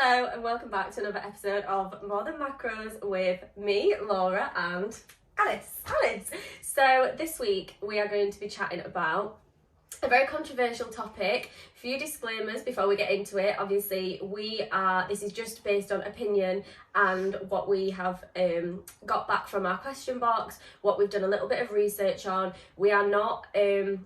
Hello and welcome back to another episode of More Than Macros with me, Laura, and Alice. So this week we are going to be chatting about a very controversial topic. A few disclaimers before we get into it. Obviously, this is just based on opinion and what we have got back from our question box, what we've done a little bit of research on. We are not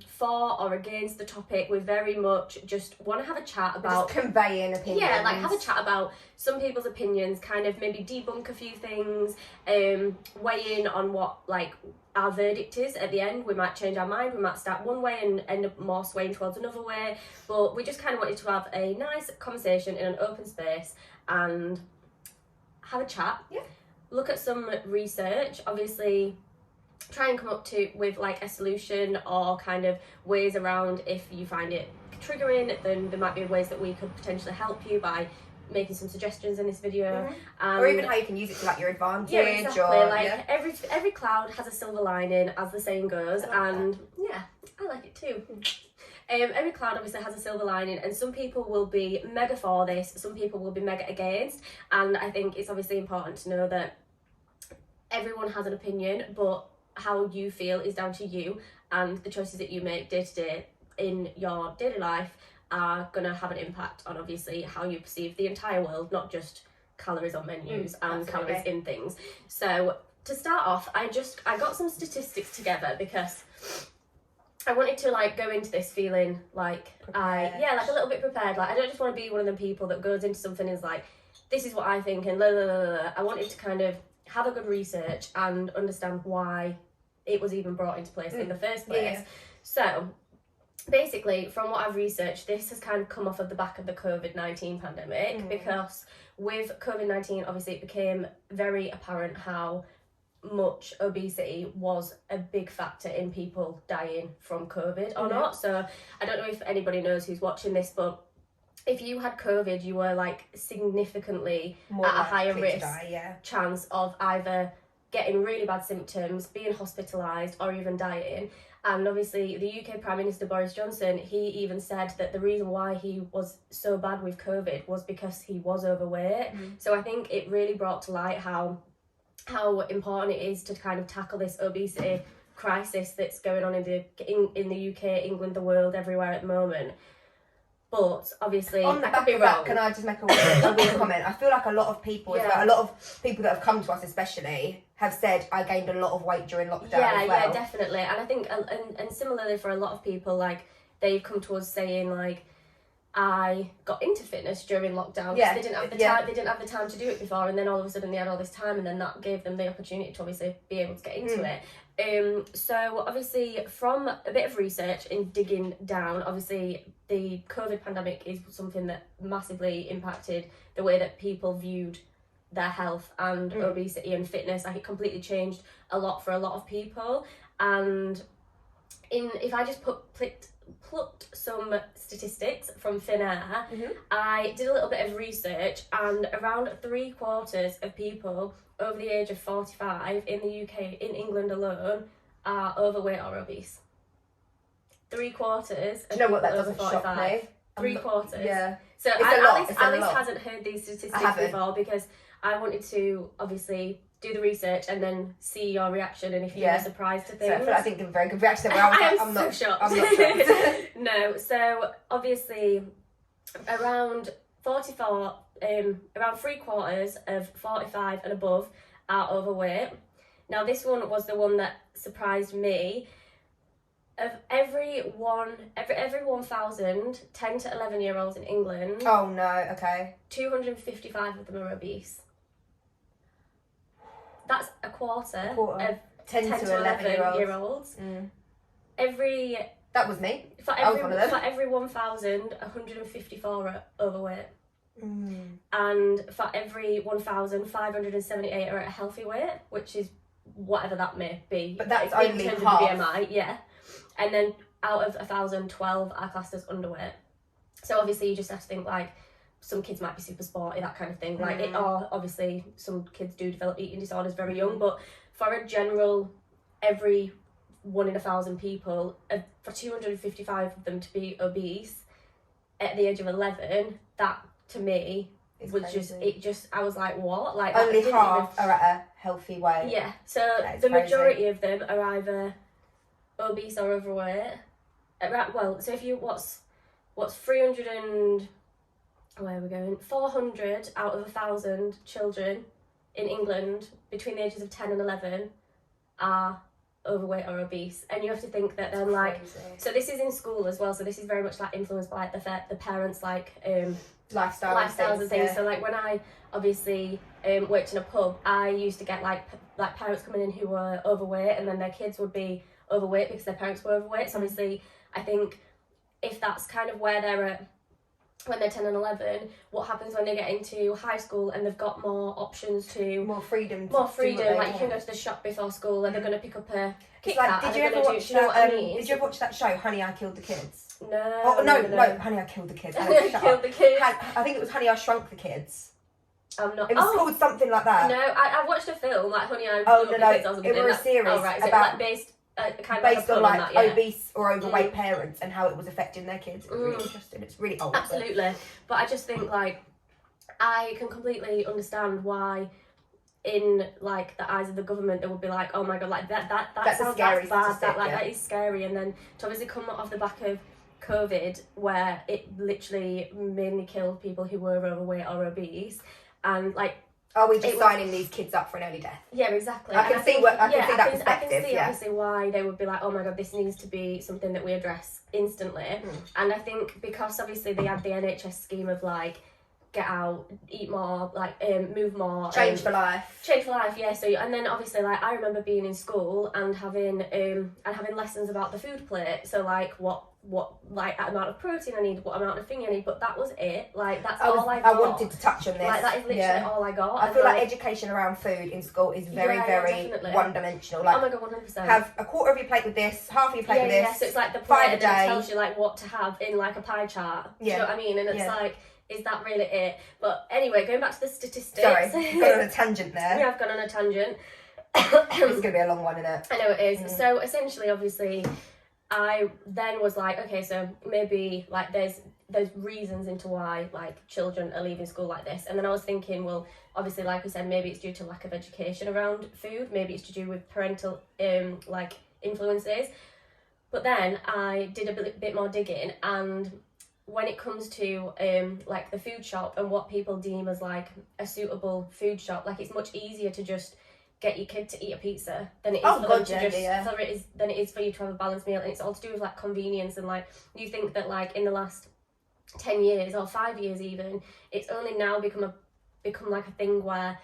for or against the topic. We very much just want to have a chat about... Just conveying opinions. Yeah, like have a chat about some people's opinions, kind of maybe debunk a few things, weigh in on what, like, our verdict is at the end. We might change our mind, we might start one way and end up more swaying towards another way, but we just kind of wanted to have a nice conversation in an open space and have a chat. Yeah. Look at some research, obviously try and come up with like a solution or kind of ways around. If you find it triggering, then there might be ways that we could potentially help you by making some suggestions in this video, or even how you can use it to like your advantage. Yeah, exactly. Every cloud has a silver lining, as the saying goes, and yeah, I like it too. Every cloud obviously has a silver lining, and some people will be mega for this, some people will be mega against, and I think it's obviously important to know that everyone has an opinion, but how you feel is down to you, and the choices that you make day to day in your daily life are going to have an impact on obviously how you perceive the entire world, not just calories on menus and calories in things. So to start off, I got some statistics together because I wanted to like go into this feeling like like a little bit prepared. Like I don't just want to be one of them people that goes into something and is like, this is what I think and blah, blah, blah, blah. I wanted to kind of have a good research and understand why it was even brought into place in the first place. Yeah. So basically, from what I've researched, this has kind of come off of the back of the COVID-19 pandemic, because with COVID-19, obviously it became very apparent how much obesity was a big factor in people dying from COVID or not. So I don't know if anybody knows who's watching this, but if you had COVID, you were like significantly more at a higher risk chance of either getting really bad symptoms, being hospitalised, or even dying. And obviously the UK Prime Minister Boris Johnson, he even said that the reason why he was so bad with COVID was because he was overweight. So I think it really brought to light how important it is to kind of tackle this obesity crisis that's going on in the UK, England, the world, everywhere at the moment. But obviously, on the back of that, can I just make a weird comment? I feel like a lot of people, a lot of people that have come to us especially, have said, I gained a lot of weight during lockdown as well. Yeah, definitely. And I think, and similarly for a lot of people, like, they've come to us saying, like, I got into fitness during lockdown because they didn't have the time. They didn't have the time to do it before, and then all of a sudden they had all this time, and then that gave them the opportunity to obviously be able to get into it. So obviously, from a bit of research and digging down, obviously the COVID pandemic is something that massively impacted the way that people viewed their health and obesity and fitness. Like, it completely changed a lot for a lot of people. And if I just plucked some statistics from thin air, I did a little bit of research, and around 3/4 of people over the age of 45 in the UK, in England alone, are overweight or obese. 3/4 of you know what, that people over doesn't shock 45. me. 3/4. Yeah. So Alice hasn't heard these statistics before, because I wanted to obviously do the research and then see your reaction and if you were surprised to things. So I think a very good reaction. I'm not shocked. No, so obviously around 44, around 3/4 of 45 and above are overweight. Now this one was the one that surprised me. Of every 1,000 10 to 11 year olds in England, 255 of them are obese. That's a quarter of 10 to 11 year olds. That was me. For every 1,000, 154 are overweight. And for every 1,578 are at a healthy weight, which is whatever that may be. But that's in only terms half. of the BMI, And then out of 1,000, 12 are classed as underweight. So obviously you just have to think, like, some kids might be super sporty, that kind of thing. Like, or obviously some kids do develop eating disorders very young, but for a general, every 1 in 1,000 people, for 255 of them to be obese at the age of 11, that to me was just I was like, what? Like only half are at a healthy weight. Yeah, so the majority of them are either obese or overweight. Well, so if you what's 300 and where are we going? 400 out of 1,000 children in England between the ages of 10 and 11 are overweight or obese, and you have to think that then like so this is in school as well, so this is very much like influenced by like the parents like lifestyles and things. So like when I obviously worked in a pub, I used to get like parents coming in who were overweight, and then their kids would be overweight because their parents were overweight. So obviously I think if that's kind of where they're at when they're 10 and 11, what happens when they get into high school and they've got more options to more freedom like you can go to the shop before school and they're going to pick up a Kit Kat. Did you ever watch that? Did you ever watch that show, Honey, I Killed the Kids? No. No, Honey, I Killed the Kids. Killed the Kids. I think it was Honey, I Shrunk the Kids. I'm not. It was called something like that. No, I watched a film like Honey, I Killed the Kids or something. It was a series about like based kind based of on like that, yeah. obese or overweight parents and how it was affecting their kids. It was really interesting. It's really old. Absolutely, but I just think like I can completely understand why in like the eyes of the government they would be like, oh my god, like that sounds scary bad, that is scary, and then to obviously come off the back of COVID where it literally mainly killed people who were overweight or obese, and like are we just signing these kids up for an early death? Yeah, exactly. I can see that perspective. I can see obviously why they would be like, oh my god, this needs to be something that we address instantly. And I think because obviously they had the NHS scheme of like get out, eat more, like move more, change for life. Yeah. So and then obviously like I remember being in school and having lessons about the food plate. So like what like amount of protein I need, what amount of thing I need, but that was it. Like that's all I got. I wanted to touch on this. Like that is literally all I got. I feel like education around food in school is very one dimensional. Like, oh my god, 100%. Have a quarter of your plate with this, half of your plate with this. Yeah, so it's like the plate and it tells you like what to have in like a pie chart. Do you know what I mean? And it's like, is that really it? But anyway, going back to the statistics. Sorry, got on a tangent there. Yeah, I've gone on a tangent. It's going to be a long one, isn't it? I know it is. So essentially, obviously, I then was like, okay, so maybe like there's reasons into why like children are leaving school like this, and then I was thinking, well, obviously, like we said, maybe it's due to lack of education around food, maybe it's to do with parental like influences. But then I did a bit more digging, and when it comes to like the food shop and what people deem as like a suitable food shop, like it's much easier to just get your kid to eat a pizza than it is than it is for you to have a balanced meal, and it's all to do with like convenience. And like you think that like in the last 10 years or 5 years even, it's only now become like a thing where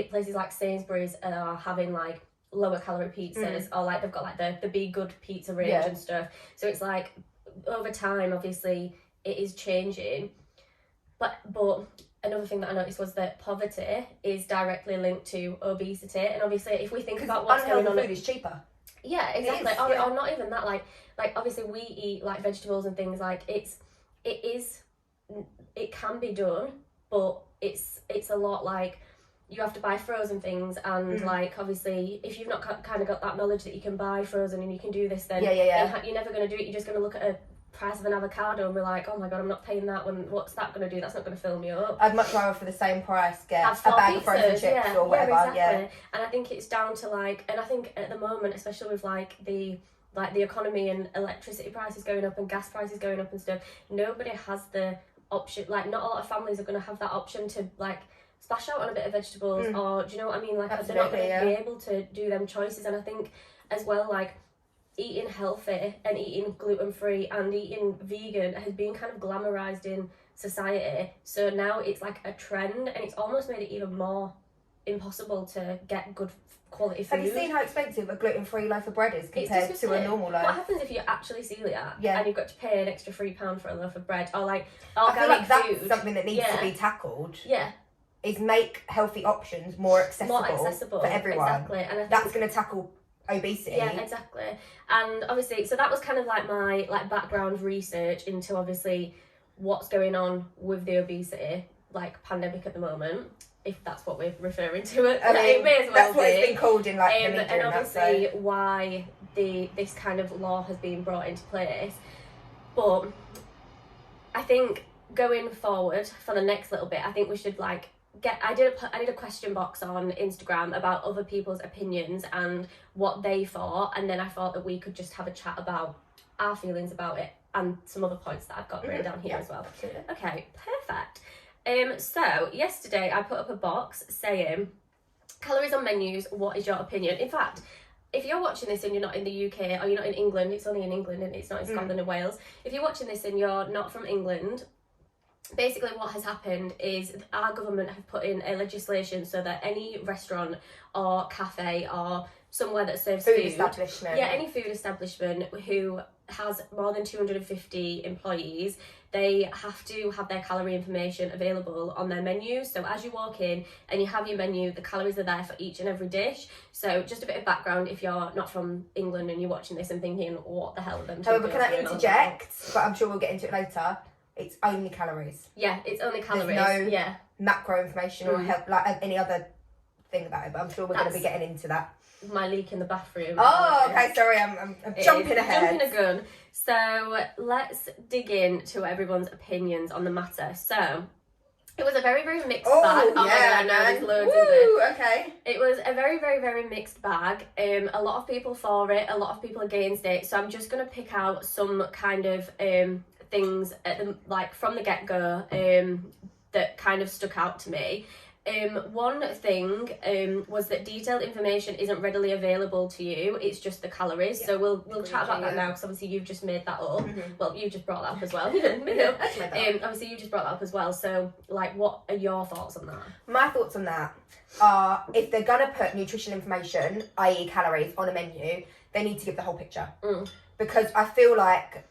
places like Sainsbury's are having like lower calorie pizzas, or like they've got like the Be Good pizza range and stuff. So it's like over time obviously it is changing, but another thing that I noticed was that poverty is directly linked to obesity, and obviously if we think about what's going on, food is cheaper. Yeah, exactly. Or not even that. Like obviously we eat like vegetables and things. Like it can be done, but it's a lot like you have to buy frozen things, and like obviously if you've not kind of got that knowledge that you can buy frozen and you can do this, then you're never going to do it. You're just going to look at a price of an avocado and be like, oh my god, I'm not paying that. When what's that going to do? That's not going to fill me up. I'd much rather for the same price get a bag of frozen chips or whatever. Exactly. And I think it's down to like, and I think at the moment, especially with like the economy and electricity prices going up and gas prices going up and stuff, nobody has the option. Like not a lot of families are going to have that option to like splash out on a bit of vegetables, or do you know what I mean? Like they're not going to be able to do them choices. And I think as well, like eating healthy and eating gluten-free and eating vegan has been kind of glamorized in society. So now it's like a trend, and it's almost made it even more impossible to get good quality food. Have you seen how expensive a gluten-free loaf of bread is compared to a normal loaf? What happens if you're actually celiac and you've got to pay an extra £3 for a loaf of bread? Or like organic I feel like that's food. something that needs to be tackled. Yeah. Is make healthy options more accessible for everyone. Exactly. And I think that's going to tackle obesity. Yeah, exactly. And obviously, so that was kind of like my like background research into obviously what's going on with the obesity like pandemic at the moment, if that's what we're referring to it. I mean, it may as well that's what it's been called in like the media, and obviously why this kind of law has been brought into place. But I think going forward for the next little bit, I think we should like I did a question box on Instagram about other people's opinions and what they thought, and then I thought that we could just have a chat about our feelings about it and some other points that I've got written down here as well. Absolutely. Okay, perfect. So yesterday I put up a box saying calories on menus, what is your opinion? In fact, if you're watching this and you're not in the UK or you're not in England, it's only in England and it's not in Scotland and Wales. If you're watching this and you're not from England, basically what has happened is our government have put in a legislation so that any restaurant or cafe or somewhere that serves food establishment, any food establishment who has more than 250 employees, they have to have their calorie information available on their menu. So as you walk in and you have your menu, the calories are there for each and every dish. So just a bit of background if you're not from England and you're watching this and thinking, what the hell are them? However, can I interject? But I'm sure we'll get into it later. It's only calories. Yeah, it's only calories. There's no macro information or help, like any other thing about it. But I'm sure we're going to be getting into that. My leak in the bathroom. Oh, okay. Sorry, I'm jumping ahead. Jumping a gun. So let's dig into everyone's opinions on the matter. So it was a very, very mixed bag. Oh yeah, my God, I know there's loads of it. Okay. It was a very, very, very mixed bag. A lot of people for it, a lot of people against it. So I'm just going to pick out some kind of things at the, like from the get-go that kind of stuck out to me. One thing was that detailed information isn't readily available to you. It's just the calories. So we'll chat about that now because obviously you've just made that up. Well, you just brought that up as well. Obviously you just brought that up as well. So like, what are your thoughts on that? My thoughts on that are if they're gonna put nutrition information, i.e. calories, on a menu, they need to give the whole picture. Because I feel like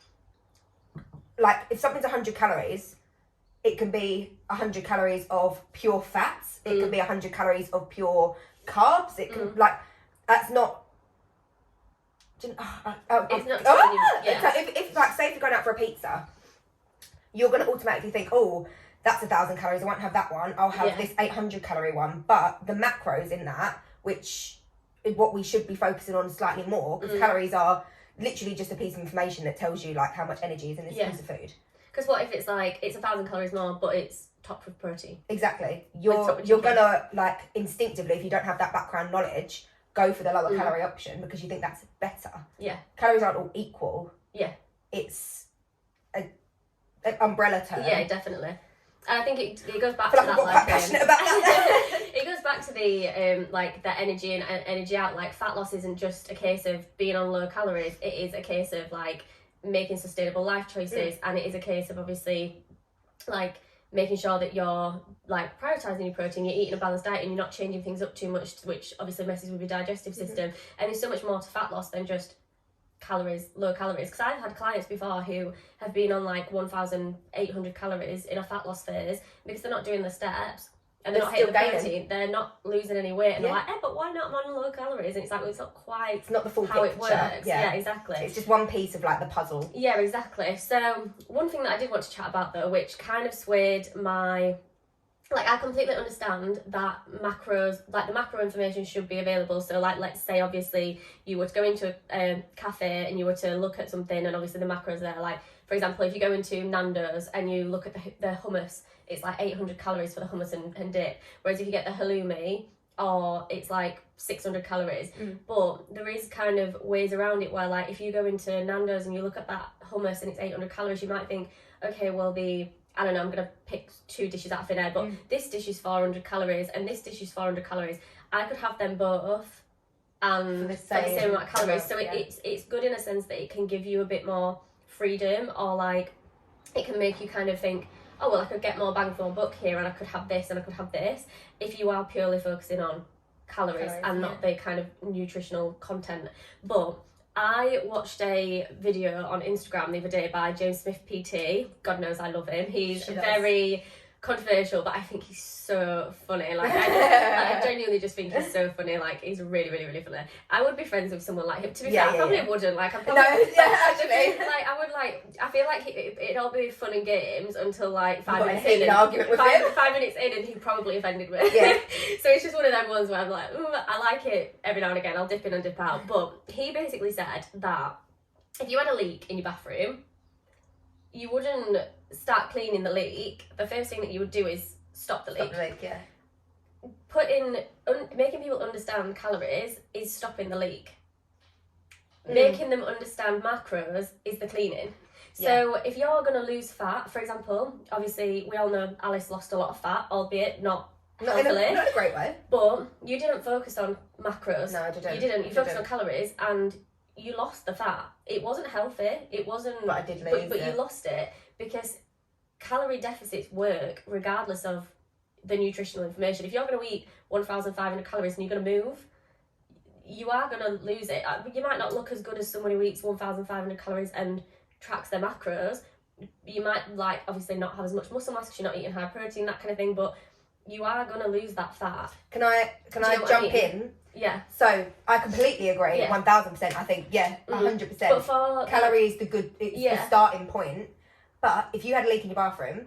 if something's 100 calories, it can be 100 calories of pure fats. It can be 100 calories of pure carbs. It can that's not. It's not. If say if you're going out for a pizza, you're going to automatically think, oh, that's 1,000 calories. I won't have that one. I'll have this 800 calorie one. But the macros in that, which is what we should be focusing on slightly more, because calories are literally just a piece of information that tells you like how much energy is in this piece of food. Because what if it's like it's 1,000 calories more, but it's topped with protein? Exactly. You're gonna like instinctively, if you don't have that background knowledge, go for the lower calorie option because you think that's better. Yeah. Calories aren't all equal. Yeah. It's an umbrella term. Yeah, definitely. And I think it goes back to that. I'm quite passionate about that. It goes back to the like the energy and energy out. Like fat loss isn't just a case of being on low calories. It is a case of like making sustainable life choices, and it is a case of obviously like making sure that you're like prioritizing your protein, you're eating a balanced diet, and you're not changing things up too much, which obviously messes with your digestive system. And there's so much more to fat loss than just calories, low calories, because I've had clients before who have been on like 1,800 calories in a fat loss phase because they're not doing the steps and they're not hitting the protein, they're not losing any weight, and they're like, but why not I'm on low calories? And it's like, well, it's not quite, it's not the full how picture. It works. Yeah, exactly. It's just one piece of like the puzzle. Yeah, exactly. So one thing that I did want to chat about though, which kind of swayed my, like, I completely understand that macros, like the macro information should be available. So like, let's say obviously you were to go into a cafe and you were to look at something and obviously the macros there, like for example, if you go into Nando's and you look at the hummus, it's like 800 calories for the hummus and dip. Whereas if you get the halloumi, or it's like 600 calories. But there is kind of ways around it where like if you go into Nando's and you look at that hummus and it's 800 calories, you might think, okay, well I don't know, I'm going to pick two dishes out of thin air, but this dish is 400 calories and this dish is 400 calories. I could have them both and the same amount of calories. So it's good in a sense that it can give you a bit more freedom, or like it can make you kind of think, oh well, I could get more bang for my buck here and I could have this and I could have this, if you are purely focusing on calories and not the kind of nutritional content. But I watched a video on Instagram the other day by James Smith PT. God knows I love him. He's very controversial, but I think he's so funny. Like I genuinely just think he's so funny. Like he's really, really, really funny. I would be friends with someone like him. To be fair, I probably wouldn't. Like I probably actually. Like I would I feel like it'd all be fun and games until like 5 minutes in. Five minutes in, and he probably offended me. Yeah. So it's just one of them ones where I'm like, I like it every now and again. I'll dip in and dip out. But he basically said that if you had a leak in your bathroom, you wouldn't start cleaning the leak, the first thing that you would do is stop the leak. Stop the leak, yeah. Making people understand calories is stopping the leak. Making them understand macros is the cleaning. So if you're going to lose fat, for example, obviously we all know Alice lost a lot of fat, albeit not healthily. Not in a great way. But you didn't focus on macros. No, I didn't. You didn't. You focused on calories and you lost the fat. It wasn't healthy. It wasn't... But I did lose But you lost it because calorie deficits work regardless of the nutritional information. If you're going to eat 1,500 calories and you're going to move, you are going to lose it. You might not look as good as someone who eats 1,500 calories and tracks their macros. You might obviously not have as much muscle mass because you're not eating high protein, that kind of thing, but you are going to lose that fat. Can I jump in? Yeah. So I completely agree, 1,000%. I think 100%. But for calories, the starting point. But if you had a leak in your bathroom,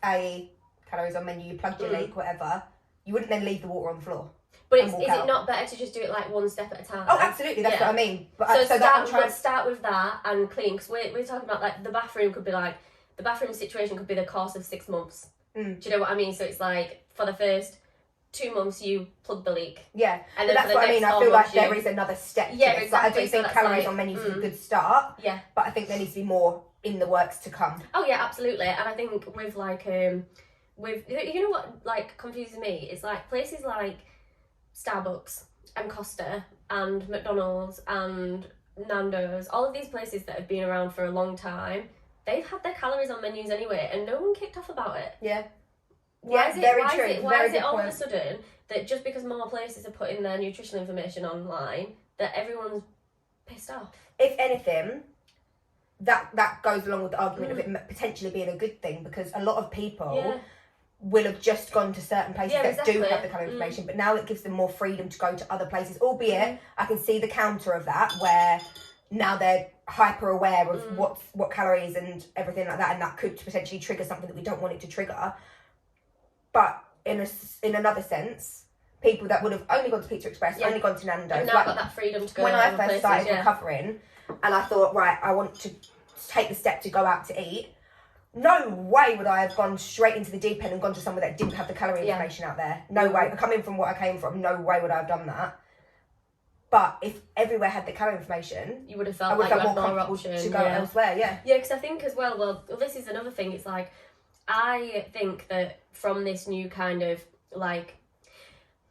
calories on menu, you plugged your leak, whatever, you wouldn't then leave the water on the floor. But is it not better to just do it like one step at a time? Oh, absolutely. That's what I mean. But start with that and clean, because we're talking about like the bathroom could be like the bathroom situation could be the course of 6 months. Do you know what I mean? So it's like for the first 2 months you plug the leak. Yeah, and then that's what I mean. I feel like there is another step. Yeah, to this. exactly. Like, I do think calories on menus is a good start. Yeah, but I think there needs to be more in the works to come. Oh yeah, absolutely. And I think with like with you know what like confuses me? It's like places like Starbucks and Costa and McDonald's and Nando's, all of these places that have been around for a long time, they've had their calories on menus anyway and no one kicked off about it. Yeah. Why is it all point. of a sudden that just because more places are putting their nutritional information online that everyone's pissed off? If anything, that goes along with the argument of it potentially being a good thing, because a lot of people will have just gone to certain places that do have the calorie information, but now it gives them more freedom to go to other places, albeit I can see the counter of that, where now they're hyper aware of what calories and everything like that, and that could potentially trigger something that we don't want it to trigger. But in another sense, people that would have only gone to Pizza Express, only gone to Nando's, and now got that freedom to go. When I first started recovering, and I thought, right, I want to take the step to go out to eat, no way would I have gone straight into the deep end and gone to somewhere that didn't have the calorie information out there. No way. Coming from what I came from, no way would I have done that. But if everywhere had the calorie information, you would have felt like you had more options to go elsewhere. Yeah, because I think as well, this is another thing. It's like, I think that from this new kind of like,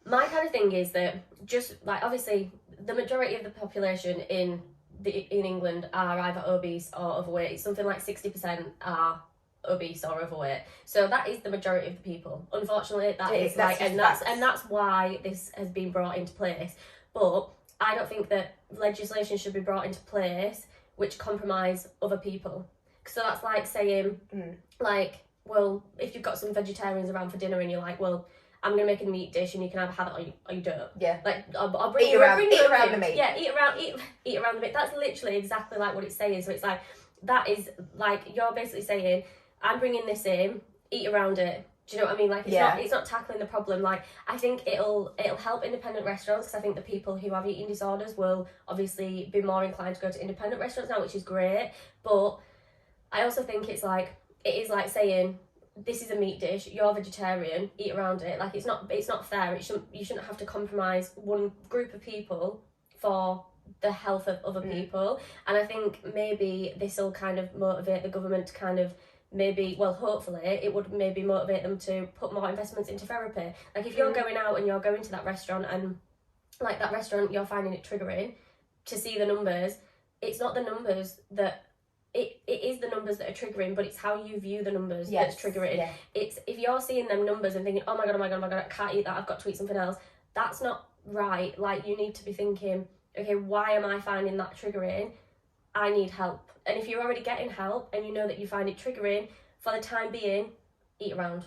my kind of thing is that just like obviously the majority of the population in England are either obese or overweight. Something like 60% are obese or overweight. So that is the majority of the people. Unfortunately, that's why this has been brought into place. But I don't think that legislation should be brought into place which compromise other people. So that's like saying, like, well, if you've got some vegetarians around for dinner and you're like, well, I'm gonna make a meat dish and you can either have it or you don't. Yeah. Like I'll bring you around the meat. Yeah, eat around the meat. That's literally exactly like what it's saying. So it's like, that is like, you're basically saying, I'm bringing this in, eat around it. Do you know what I mean? Like it's not tackling the problem. Like, I think it'll help independent restaurants, because I think the people who have eating disorders will obviously be more inclined to go to independent restaurants now, which is great. But I also think it is like saying, this is a meat dish, you're vegetarian, eat around it. Like, it's not fair. You shouldn't have to compromise one group of people for the health of other people. And I think maybe this will kind of motivate the government to kind of hopefully it would maybe motivate them to put more investments into therapy. Like, if you're going out and you're going to that restaurant and like that restaurant, you're finding it triggering to see the numbers, it's not the numbers that it is the numbers that are triggering, but it's how you view the numbers that's triggering. Yeah. It's if you're seeing them numbers and thinking, oh my god, I can't eat that, I've got to eat something else, that's not right. Like, you need to be thinking, okay, why am I finding that triggering? I need help. And if you're already getting help and you know that you find it triggering, for the time being, eat around.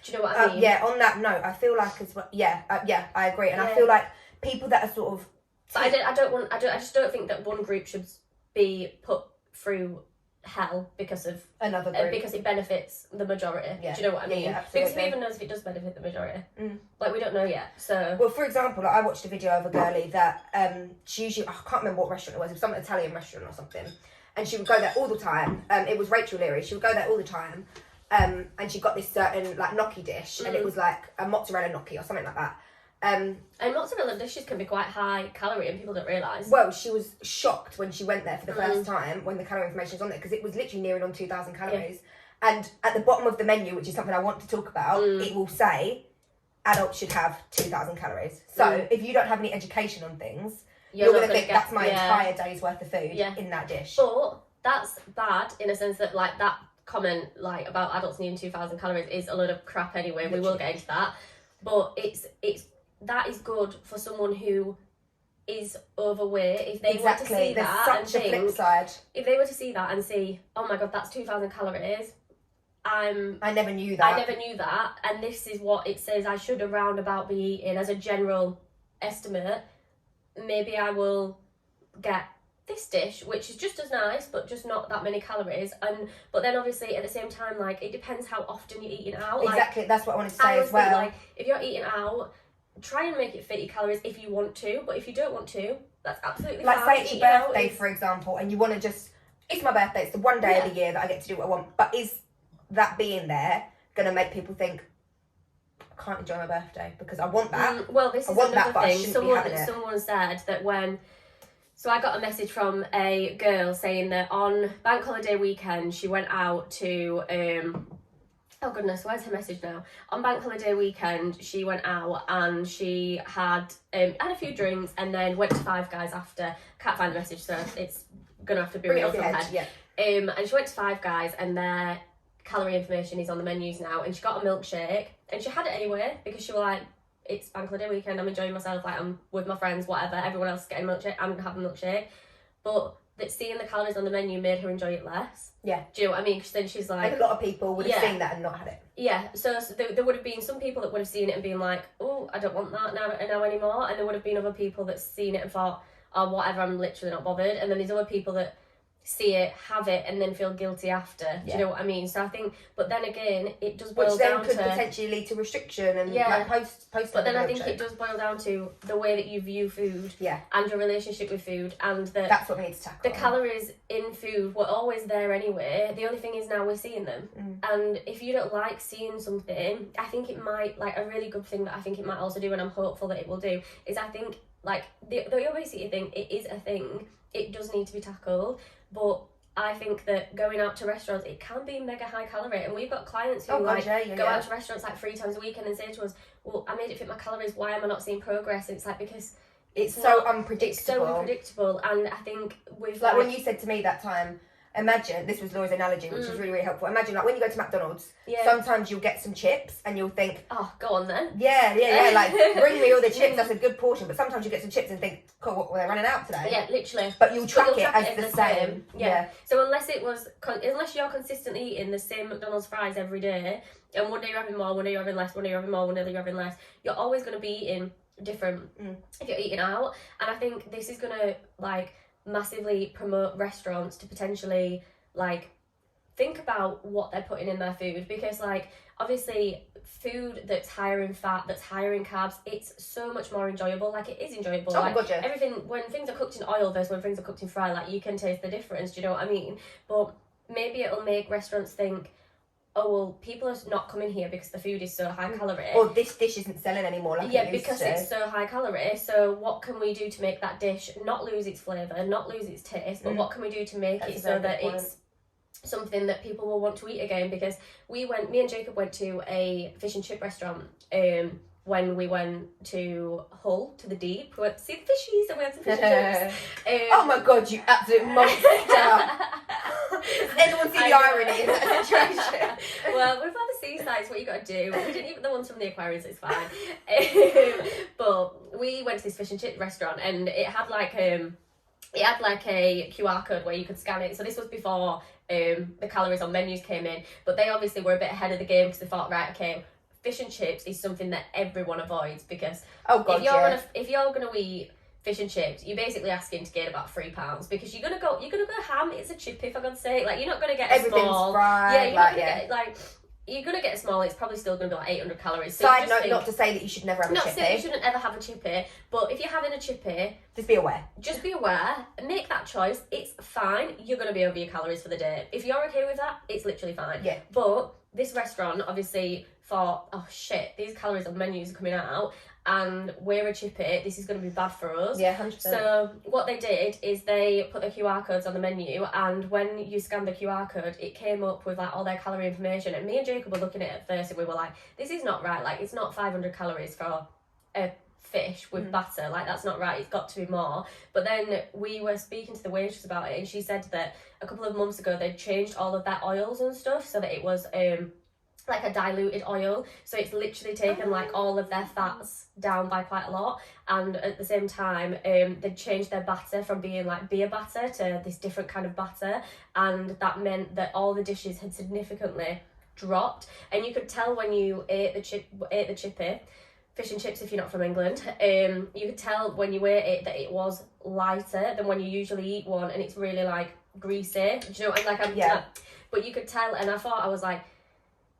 Do you know what I mean? Yeah, on that note, I feel like as well, I agree. And I feel like people that are sort of... But I just don't think that one group should be put through hell because of another group, because it benefits the majority. Do you know what I mean? Yeah, because who even knows if it does benefit the majority? Like, we don't know yet. So, well, for example, like, I watched a video of a girlie that she usually, I can't remember what restaurant it was some Italian restaurant or something, and she would go there all the time. It was Rachel Leary. She would go there all the time, and she got this certain like gnocchi dish, and it was like a mozzarella gnocchi or something like that. And mozzarella dishes can be quite high calorie, and people don't realise. Well, she was shocked when she went there for the first time when the calorie information was on there, because it was literally nearing on 2,000 calories. Yeah. And at the bottom of the menu, which is something I want to talk about, it will say adults should have 2,000 calories. So if you don't have any education on things, you're going to think that's my entire day's worth of food in that dish. But that's bad in a sense that, like, that comment, like, about adults needing 2,000 calories is a load of crap anyway. Literally. We will get into that. But that is good for someone who is overweight. If they were to see that and think, flip side. If they were to see that and see, oh my god, that's 2,000 calories. I never knew that. And this is what it says I should around about be eating as a general estimate. Maybe I will get this dish, which is just as nice, but just not that many calories. But then obviously at the same time, like, it depends how often you're eating out. Exactly, that's what I wanted to say as well. Like, if you're eating out, try and make it fit your calories if you want to, but if you don't want to, that's absolutely fine. Like, say it's your birthday, for example, and you want to just, it's my birthday, it's the one day of the year that I get to do what I want, but is that being there going to make people think, I can't enjoy my birthday because I want that? Well, this is another thing. Someone said that so I got a message from a girl saying that on bank holiday weekend she went out to oh goodness, where's her message now? On bank holiday weekend, she went out and she had a few drinks and then went to Five Guys after. Can't find the message, so it's gonna have to be real from head. Yeah. And she went to Five Guys and their calorie information is on the menus now, and she got a milkshake and she had it anyway because she was like, it's bank holiday weekend, I'm enjoying myself, like, I'm with my friends, whatever, everyone else is getting a milkshake, I'm gonna have a milkshake. But that seeing the calories on the menu made her enjoy it less. Yeah. Do you know what I mean? Because then she's like... And a lot of people would have seen that and not had it. Yeah, so there would have been some people that would have seen it and been like, oh, I don't want that now anymore. And there would have been other people that seen it and thought, oh, whatever, I'm literally not bothered. And then there's other people that see it, have it, and then feel guilty after. Do you know what I mean? So I think, but then again, it does boil down to... Which then could potentially lead to restriction and like post. But then I think it does boil down to the way that you view food and your relationship with food, and that's what we need to tackle. The calories in food were always there anyway. The only thing is now we're seeing them. And if you don't like seeing something, I think it might, like, a really good thing that I think it might also do, and I'm hopeful that it will do, is I think, like, the obesity thing, it is a thing. It does need to be tackled. But I think that going out to restaurants, it can be mega high calorie. And we've got clients who go out to restaurants like 3 times a week and then say to us, well, I made it fit my calories, why am I not seeing progress? And it's like, because it's so unpredictable. It's so unpredictable. And I think with like when you said to me that time, imagine, this was Laura's analogy, which was really, really helpful. Imagine, like, when you go to McDonald's, sometimes you'll get some chips and you'll think, oh, go on then. Yeah, like, bring me all the chips, that's a good portion. But sometimes you get some chips and think, cool, what, were they running out today? Yeah, literally. But you'll track it as the same. Yeah. So unless you're consistently eating the same McDonald's fries every day, and one day you're having more, one day you're having less, one day you're having more, one day you're having less, you're always going to be eating different if you're eating out. And I think this is going to, like, massively promote restaurants to potentially, like, think about what they're putting in their food, because, like, obviously food that's higher in fat, that's higher in carbs, it's so much more enjoyable. Like, it is enjoyable. Oh, like, God, yeah. Everything, when things are cooked in oil versus when things are cooked in fry, like, you can taste the difference. Do you know what I mean? But maybe it'll make restaurants think, oh, well, people are not coming here because the food is so high calorie. Or this dish isn't selling anymore like it used because to. It's so high calorie. So what can we do to make that dish not lose its flavour, not lose its taste, but what can we do to make it so that it's something that people will want to eat again? Because me and Jacob went to a fish and chip restaurant when we went to Hull, to the Deep. We went to see the fishies and we had some fish and chips. Oh my God, you absolute monster. Anyone see the irony in that situation? Well, we've had the seaside, it's what you got to do. We didn't eat the ones from the aquarium, so it's fine. But we went to this fish and chip restaurant, and it had like a QR code where you could scan it. So this was before the calories on menus came in, but they obviously were a bit ahead of the game because they thought, right, okay, fish and chips is something that everyone avoids, because if you're gonna eat fish and chips, you're basically asking to gain about £3 because you're gonna go ham. It's a chippy, for God's sake. Like, you're not gonna get everything's small. fried. Yeah, you're not gonna get, like, you're going to get small, it's probably still going to be like 800 calories. So Side note, not to say that you should never have a chippy. Not to say you shouldn't ever have a chippy, but if you're having a chippy... Just be aware. Just be aware, make that choice, it's fine, you're going to be over your calories for the day. If you're okay with that, it's literally fine. Yeah. But this restaurant obviously thought, oh shit, these calories on menus are coming out, and we're a chippy, this is going to be bad for us. Yeah, 100%. So what they did is they put the QR codes on the menu, and when you scanned the QR code, it came up with like all their calorie information, and me and Jacob were looking at it at first, and we were like, this is not right, like it's not 500 calories for a fish with batter, like that's not right, it's got to be more. But then we were speaking to the waitress about it, and she said that a couple of months ago they'd changed all of their oils and stuff so that it was like a diluted oil, so it's literally taken like all of their fats down by quite a lot, and at the same time they'd changed their batter from being like beer batter to this different kind of batter, and that meant that all the dishes had significantly dropped, and you could tell when you ate the chippy, fish and chips if you're not from England, you could tell when you ate it that it was lighter than when you usually eat one, and it's really like greasy, do you know what I'm like? But you could tell, and I was like,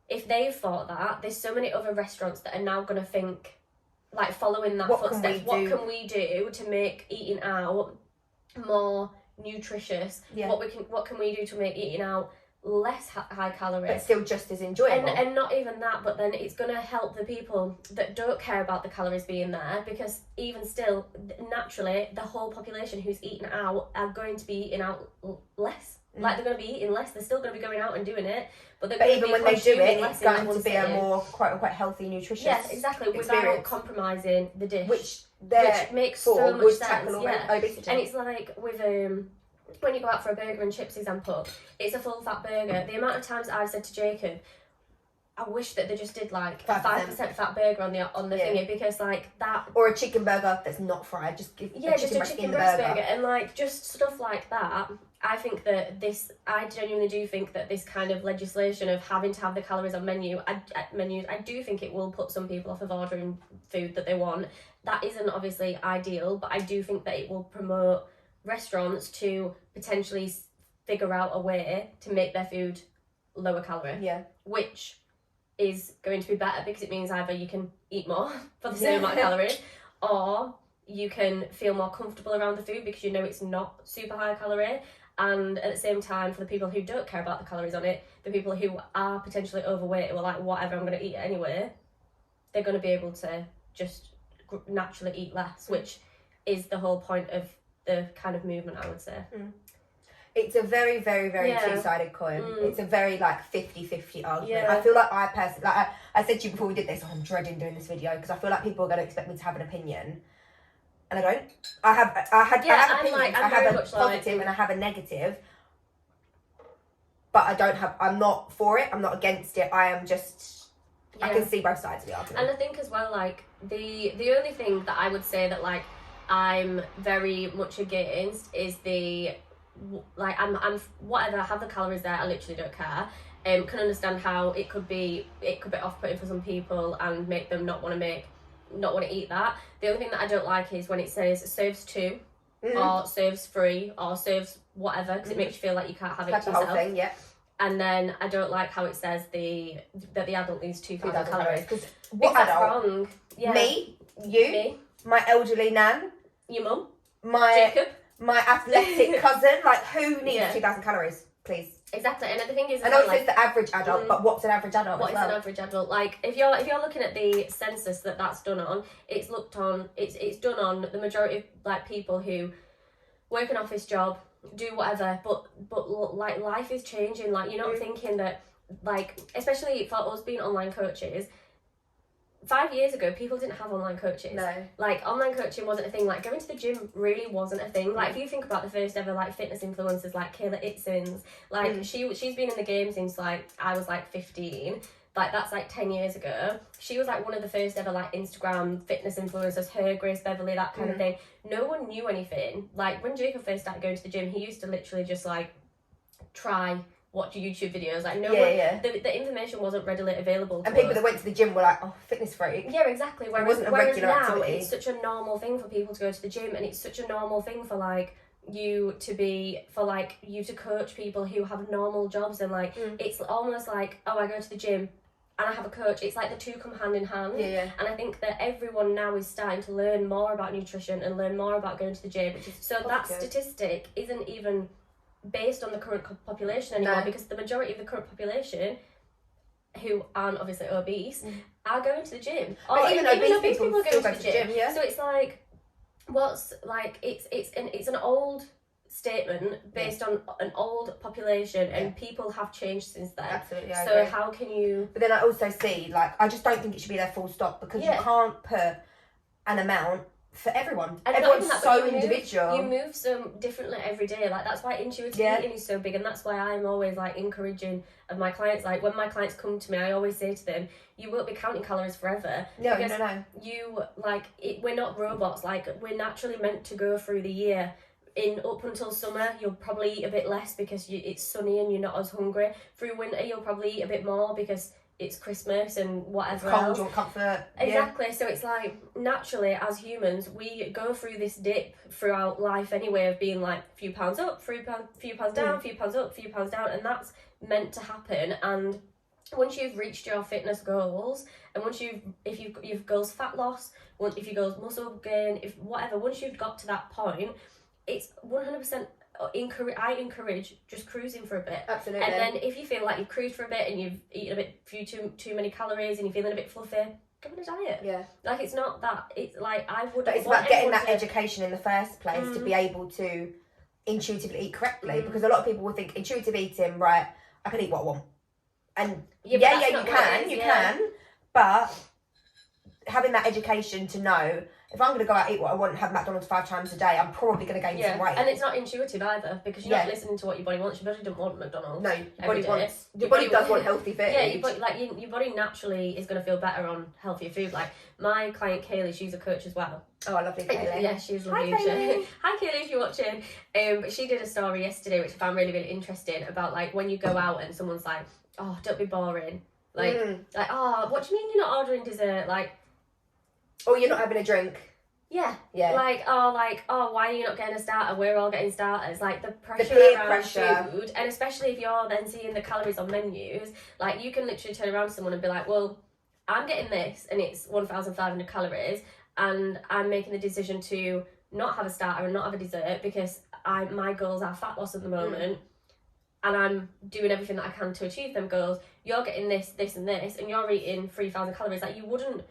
if they've thought that, there's so many other restaurants that are now going to think, like, following that footsteps. What can we do to make eating out more nutritious? Yeah. What can we do to make eating out less high calorie? But still just as enjoyable. And not even that, but then it's going to help the people that don't care about the calories being there, because even still, naturally, the whole population who's eating out are going to be eating out less. Like, they're going to be eating less, they're still going to be going out and doing it, but even when they do it, it's going to be a more quite-unquote healthy, nutritious exactly, experience. Without compromising the dish. Which makes so much sense, obesity. And it's like with, when you go out for a burger and chips example, it's a full-fat burger. The amount of times I've said to Jacob, I wish that they just did like 5% fat burger on the thingy, because like that, or a chicken burger that's not fried, just give a chicken breast burger, and like just stuff like that. I think that I genuinely do think that this kind of legislation of having to have the calories on menus, I do think it will put some people off of ordering food that they want. That isn't obviously ideal, but I do think that it will promote restaurants to potentially figure out a way to make their food lower calorie. Yeah. Which is going to be better, because it means either you can eat more for the same amount of calories, or you can feel more comfortable around the food because you know it's not super high calorie. And at the same time, for the people who don't care about the calories on it, the people who are potentially overweight, who are like, whatever, I'm going to eat it anyway, they're going to be able to just naturally eat less, which is the whole point of the kind of movement, I would say. It's a very, very, very two-sided coin. It's a very, like, 50-50 argument. Yeah. I feel like I personally, like I said to you before we did this, I'm dreading doing this video, because I feel like people are going to expect me to have an opinion. And I don't. I have opinions. I have a positive and I have a negative. But I'm not for it, I'm not against it. I am just, I can see both sides of the argument. And I think as well, like, the only thing that I would say that, like, I'm very much against is like, I'm whatever, have the calories there, I literally don't care. Can understand how it could be off-putting for some people and make them not want to eat that. The only thing that I don't like is when it says serves 2 or serves 3 or serves whatever, because it makes you feel like you can't have it to yourself. Whole thing, yeah. And then I don't like how it says that the adult needs 2,000 calories. Because what that's adult? Wrong. Yeah. Me, you, my elderly nan, your mum, my Jacob, my athletic cousin. Like, who needs 2,000 calories, please? Exactly. And the thing is, I know it says the average adult, but what's an average adult? What is an average adult? Like, if you're looking at the census that's done on, it's done on the majority of like people who work an office job, do whatever, but like, life is changing. Like, you're not thinking that, like, especially for us being online coaches, 5 years ago, people didn't have online coaches. No. Like, online coaching wasn't a thing. Like, going to the gym really wasn't a thing. Like, if you think about the first ever, like, fitness influencers, like Kayla Itsins, like, she's been in the game since, like, I was, like, 15. Like, that's, like, 10 years ago. She was, like, one of the first ever, like, Instagram fitness influencers, her, Grace Beverly, that kind of thing. No one knew anything. Like, when Jacob first started going to the gym, he used to literally just, like, watch YouTube videos. Like, the information wasn't readily available to and people us. that went to the gym were like, oh, fitness freak. Yeah, exactly. Whereas it wasn't a regular now activity. it's such a normal thing for people to go to the gym, and it's such a normal thing for, like, you to coach people who have normal jobs, and like it's almost like, oh, I go to the gym and I have a coach. It's like the two come hand in hand. Yeah. And I think that everyone now is starting to learn more about nutrition and learn more about going to the gym. So that statistic isn't even based on the current population anymore, because the majority of the current population who aren't obviously obese are going to the gym. Or even obese people are still going to the gym. Yeah. So it's like, it's an old statement based on an old population, and people have changed since then. Absolutely. So how can you? But then I also see, like, I just don't think it should be there full stop, because you can't put an amount for everyone. And everyone's so individual. You move so differently every day. Like, that's why intuitive eating is so big, and that's why I'm always like encouraging of my clients. Like, when my clients come to me, I always say to them, you won't be counting calories forever. No. You we're not robots. Like, we're naturally meant to go through the year. Up until summer, you'll probably eat a bit less because it's sunny and you're not as hungry. Through winter, you'll probably eat a bit more because it's Christmas and whatever cold, else. You want comfort. Exactly. So it's like, naturally, as humans, we go through this dip throughout life anyway, of being like a few pounds up, few pounds down, few pounds up, few pounds down, and that's meant to happen. And once you've reached your fitness goals, and if you've goals fat loss, if you goals muscle gain, once you've got to that point, it's 100%. I encourage just cruising for a bit. Absolutely. And then if you feel like you've cruised for a bit and you've eaten too many calories and you're feeling a bit fluffy, go on a diet. Yeah. Like, it's not that. It's like, But it's about getting that education in the first place to be able to intuitively eat correctly, because a lot of people will think intuitive eating, right, I can eat what I want. And you can, but having that education to know, if I'm going to go out and eat what I want and have McDonald's 5 times a day, I'm probably going to gain some weight. And it's not intuitive either, because you're not listening to what your body wants. Your body doesn't want McDonald's. No, your body does want healthy food. Yeah, your body naturally is going to feel better on healthier food. Like, my client Kaylee, she's a coach as well. Oh, I love Kaylee. Yeah, she's lovely. Hi Kaylee. Hi Kaylee, if you're watching. But she did a story yesterday which I found really, really interesting, about like when you go out and someone's like, oh, don't be boring. Like, oh, what do you mean you're not ordering dessert? Like, or you're not having a drink. Yeah. Like, oh, why are you not getting a starter? We're all getting starters. Like, the peer around pressure. Food, and especially if you're then seeing the calories on menus, like, you can literally turn around to someone and be like, well, I'm getting this, and it's 1,500 calories, and I'm making the decision to not have a starter and not have a dessert because my goals are fat loss at the moment, and I'm doing everything that I can to achieve them goals. You're getting this, this, and this, and you're eating 3,000 calories. Like, you wouldn't.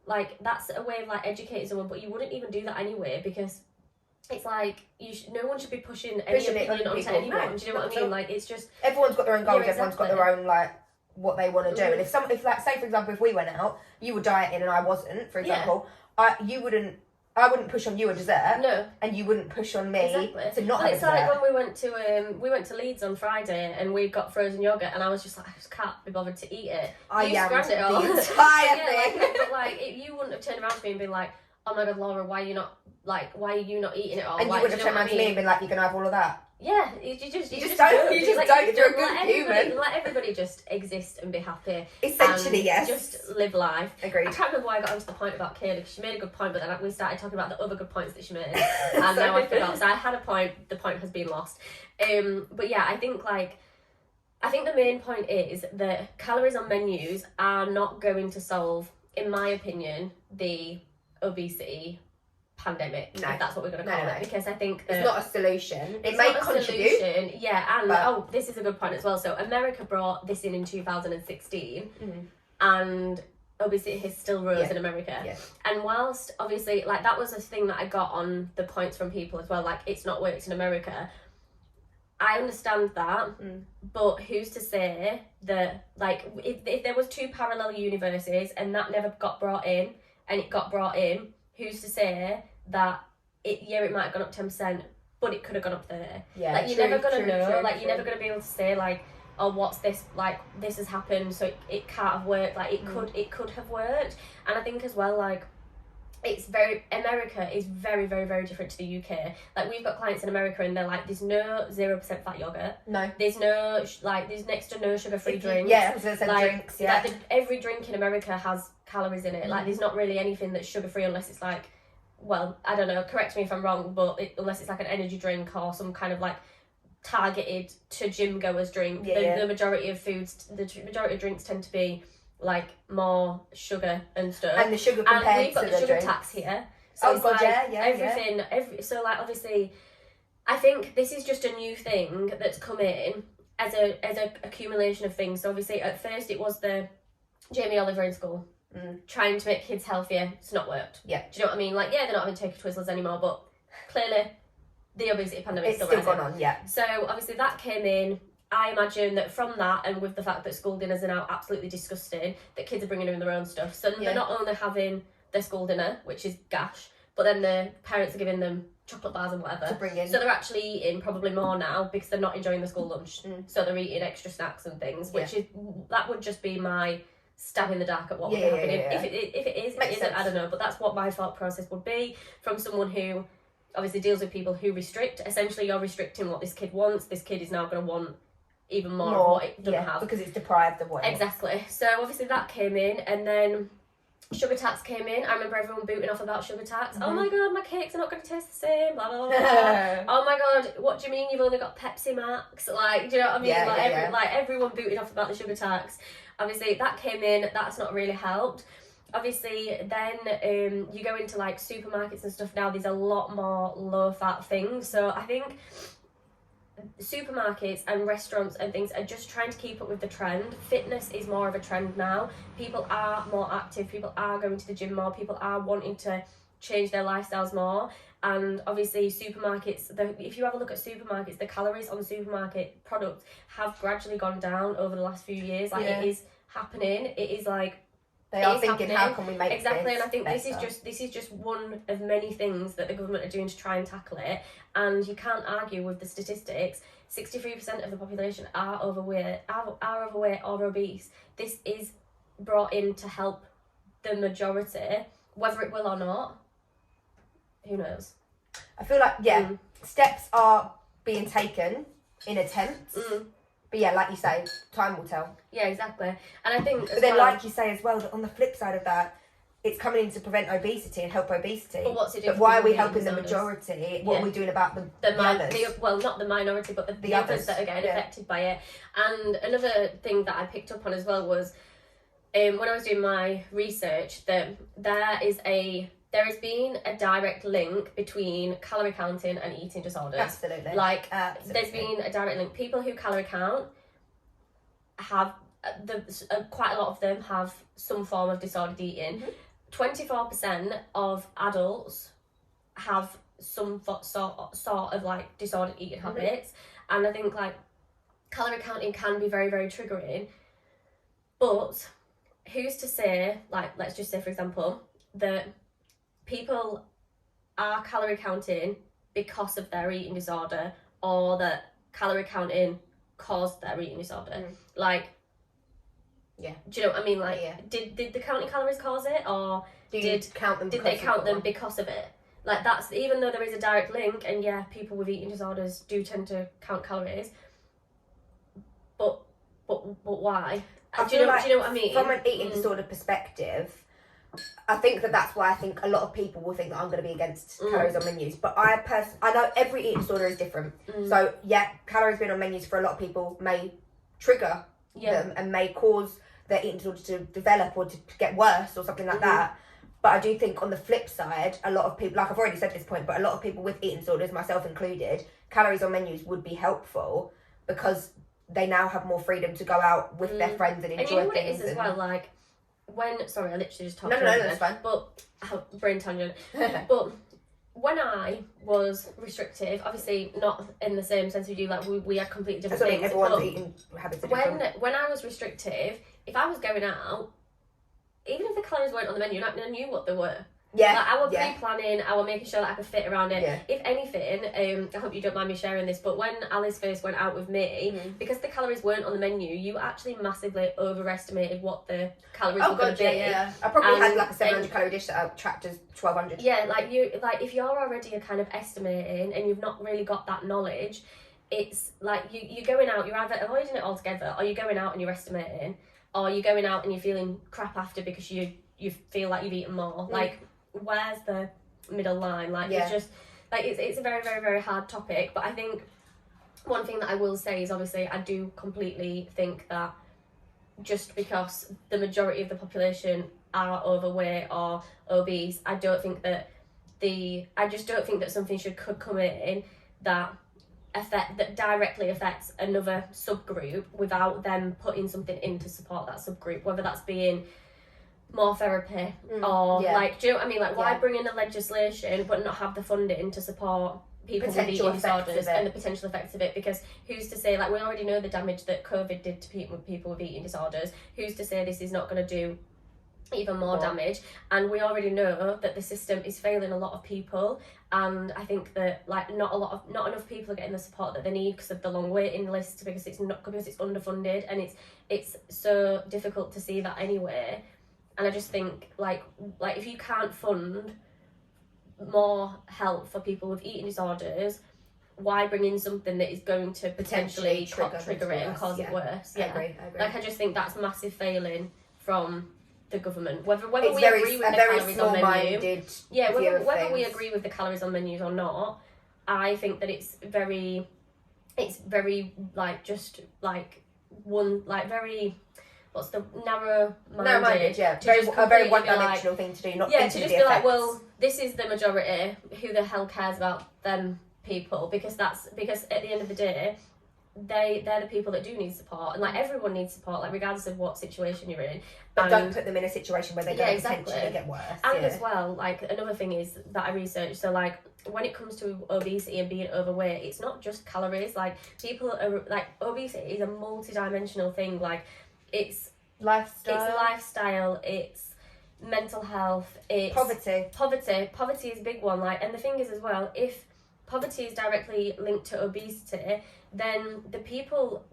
Like, that's a way of like educating someone, but you wouldn't even do that anyway, because it's like no one should be pushing any opinion onto anyone. No, do you know what I mean? Like, it's just everyone's got their own goals. Yeah, everyone's got their own like what they want to do. And if like, say for example, if we went out, you were dieting and I wasn't, for example, I wouldn't push on you a dessert. No. And you wouldn't push on me to not have a dessert. It's like when we went to Leeds on Friday and we got frozen yogurt, and I was just like, I just can't be bothered to eat it. I scrambled it all. The entire thing. But like, if you wouldn't have turned around to me and been like, oh my god, Laura, why are you not eating it all? And you wouldn't have turned around to me and been like, you're gonna have all of that. Yeah, you just don't. You're a good human. Let everybody just exist and be happy. Essentially, yes. Just live life. Agreed. I can't remember why I got onto the point about Kaylee, because she made a good point, but then we started talking about the other good points that she made, and now I forgot. So I had a point. The point has been lost. But yeah, I think the main point is that calories on menus are not going to solve, in my opinion, the obesity pandemic, if that's what we're going to call it, because I think that it's not a solution. It may contribute. And this is a good point as well. So America brought this in 2016, and obesity has still rose in America. Yeah. And whilst obviously, like, that was a thing that I got on the points from people as well, like, it's not worked in America. I understand that, but who's to say that, like, if there was 2 parallel universes and that never got brought in, and it got brought in, who's to say that it might have gone up 10%, but it could have gone up 30%. Yeah, like, you're never gonna know. Like, you're never gonna be able to say, like, oh, what's this? Like, this has happened, so it can't have worked. Like, it could have worked. And I think as well, like, America is very, very, very different to the UK. Like, we've got clients in America and they're like, there's no 0% fat yogurt. No. There's no, there's next to no sugar-free drinks. Yeah, I was going to say drinks, yeah. Like, every drink in America has calories in it. Like, there's not really anything that's sugar-free unless it's like well, I don't know, correct me if I'm wrong, but unless it's like an energy drink or some kind of like targeted to gym goers drink, the majority of foods, the majority of drinks tend to be like more sugar and stuff. And the sugar compared and we've got to the sugar drink. tax here. So it's like everything, so like obviously, I think this is just a new thing that's come in as a accumulation of things. So obviously at first it was the Jamie Oliver in school trying to make kids healthier. It's not worked. Yeah. Do you know what I mean? Like, yeah, they're not having turkey twizzlers anymore, but clearly the obesity pandemic it's still gone on. Yeah. So obviously that came in. I imagine that from that, and with the fact that school dinners are now absolutely disgusting, that kids are bringing in their own stuff. So they're not only having their school dinner, which is gash, but then the parents are giving them chocolate bars and whatever. To bring in. So they're actually eating probably more now because they're not enjoying the school lunch. So they're eating extra snacks and things, which is, that would just be my stab in the dark at what would be happening. If it is, it isn't, I don't know. But that's what my thought process would be from someone who obviously deals with people who restrict. Essentially, you're restricting what this kid wants. This kid is now going to want even more of what it doesn't have. Because it's deprived of what it Exactly. So obviously that came in, and then sugar tax came in. I remember everyone booting off about sugar tax. Oh my god, my cakes are not going to taste the same. Blah blah blah. Oh my god, what do you mean you've only got Pepsi Max? Like, do you know what I mean? Like everyone booted off about the sugar tax. Obviously that came in. That's not really helped. Obviously then you go into like supermarkets and stuff now. There's a lot more low fat things. So I think supermarkets and restaurants and things are just trying to keep up with the trend. Fitness is more of a trend now. People are more active, people are going to the gym more, people are wanting to change their lifestyles more. And obviously supermarkets, if you have a look at supermarkets, the calories on supermarket products have gradually gone down over the last few years. Like it is happening. It is like they are thinking, how can we make exactly? this And I think better? this is just one of many things that the government are doing to try and tackle it. And you can't argue with the statistics. 63% of the population are overweight, or obese. This is brought in to help the majority, whether it will or not. Who knows? I feel like steps are being taken in attempts. But yeah, like you say, time will tell. Yeah, exactly. And I think but then like you say as well, that on the flip side of that, it's coming in to prevent obesity and help obesity. But what's it doing? But why are we helping the majority? What are we doing about the others? Well, not the minority, but the others that are getting affected by it. And another thing that I picked up on as well was when I was doing my research that there has been a direct link between calorie counting and eating disorders. Absolutely. There's been a direct link. People who calorie count have quite a lot of them have some form of disordered eating. 24% of adults have some sort of like disordered eating habits, and I think like calorie counting can be very, very triggering. But who's to say, like, let's just say for example that people are calorie counting because of their eating disorder, or that calorie counting caused their eating disorder. Like, do you know what I mean? Like, did the counting calories cause it, or did they count them because of it? Like, that's, even though there is a direct link, and people with eating disorders do tend to count calories, but why? Do you know what I mean? From an eating disorder perspective, I think that's why I think a lot of people will think that I'm going to be against calories on menus. But I know every eating disorder is different. So calories being on menus for a lot of people may trigger them and may cause their eating disorder to develop or to get worse or something like that. But I do think on the flip side, a lot of people, like I've already said this point, but a lot of people with eating disorders, myself included, calories on menus would be helpful because they now have more freedom to go out with their friends and enjoy things. And you know what it is as well, like, sorry, I literally just talked No, that's fine. But, brain tangent. But when I was restrictive, obviously not in the same sense we do, like we had completely different things. Everyone's eating habits are different. When I was restrictive, if I was going out, even if the calories weren't on the menu, I knew what they were. Yeah. Like, I was pre-planning, I was making sure that I could fit around it. Yeah. If anything, I hope you don't mind me sharing this, but when Alice first went out with me, because the calories weren't on the menu, you actually massively overestimated what the calories were going to be. Yeah. I probably had like a 700 calorie dish that I tracked as 1200. Yeah, if you're already kind of estimating and you've not really got that knowledge, it's like you're going out, you're either avoiding it altogether, or you're going out and you're estimating, or you're going out and you're feeling crap after because you feel like you've eaten more. Like, where's the middle line. Like it's just like it's a very, very, very hard topic. But I think one thing that I will say is obviously I do completely think that just because the majority of the population are overweight or obese, I just don't think that something could come in that directly affects another subgroup without them putting something in to support that subgroup, whether that's being more therapy or like, do you know what I mean? Like, why bring in a legislation but not have the funding to support people with eating disorders and the potential effects of it? Because who's to say, like, we already know the damage that COVID did to people with eating disorders. Who's to say this is not going to do even more damage? And we already know that the system is failing a lot of people, and I think that like not enough people are getting the support that they need because of the long waiting lists, because it's underfunded, and it's so difficult to see that anyway. And I just think like if you can't fund more help for people with eating disorders, why bring in something that is going to potentially trigger it and cause it worse? I agree. Like, I just think that's massive failing from the government. Whether we agree with the calories on menu, whether we agree with the calories on menus or not, I think that it's very like just like one like very. What's the narrow-minded? Yeah. A very one-dimensional thing to do. Not to just be like, well, this is the majority. Who the hell cares about them people? Because at the end of the day, they're the people that do need support, and like everyone needs support, like regardless of what situation you're in. But don't put them in a situation where they're going to potentially get worse. And as well, like another thing is that I researched. So like when it comes to obesity and being overweight, it's not just calories. Like people are like obesity is a multi-dimensional thing. Like it's lifestyle, it's mental health, it's poverty is a big one. Like, and the thing is as well, if poverty is directly linked to obesity, then the people